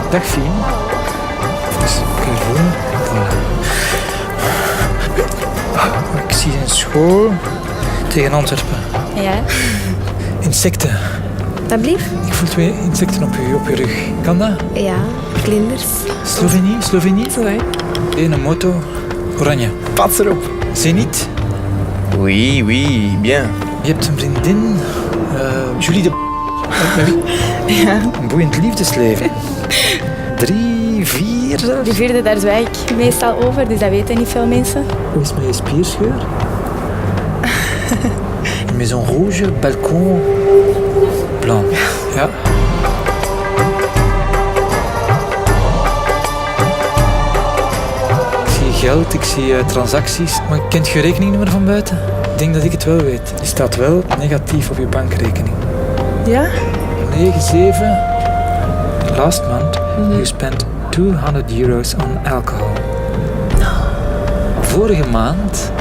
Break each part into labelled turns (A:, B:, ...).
A: Dag Fien. Dus kun je voelen? Voilà. Ik zie een school tegen Antwerpen.
B: Ja,
A: Insecten.
B: dat blieft?
A: Ik voel 2 insecten op je rug. Kan dat?
B: Ja, vlinders.
A: Slovenie?
B: Zo,
A: Een moto. Oranje.
C: Pats erop.
A: Zenit.
C: Oui, oui, bien.
A: Je hebt een vriendin. Julie de... Met wie?
B: Ja.
A: Een boeiend liefdesleven. 3, 4 zelfs.
B: De vierde, daar zwijg ik meestal over, dus dat weten niet veel mensen.
A: Hoe is het met je spierscheur? Une maison rouge, balcon blanc. Ja. Ik zie geld, ik zie transacties. Maar kent je rekeningnummer van buiten? Ik denk dat ik het wel weet. Die staat wel negatief op je bankrekening.
B: Ja?
A: 97. Last month you spent €200 on alcohol. Vorige maand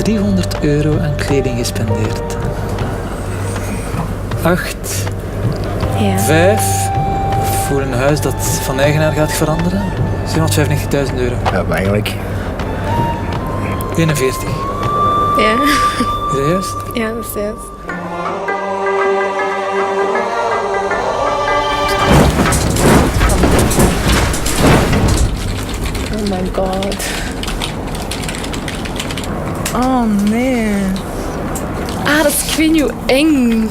A: €300 aan kleding gespendeerd. 8.
B: Ja.
A: 5. Voor een huis dat van eigenaar gaat veranderen. €795.000.
C: Ja, maar eigenlijk.
A: 41.
B: Ja.
A: Is dat juist?
B: Ja, dat is juist. Oh my god. Oh nee. Ah, dat is, ik weet niet hoe eng.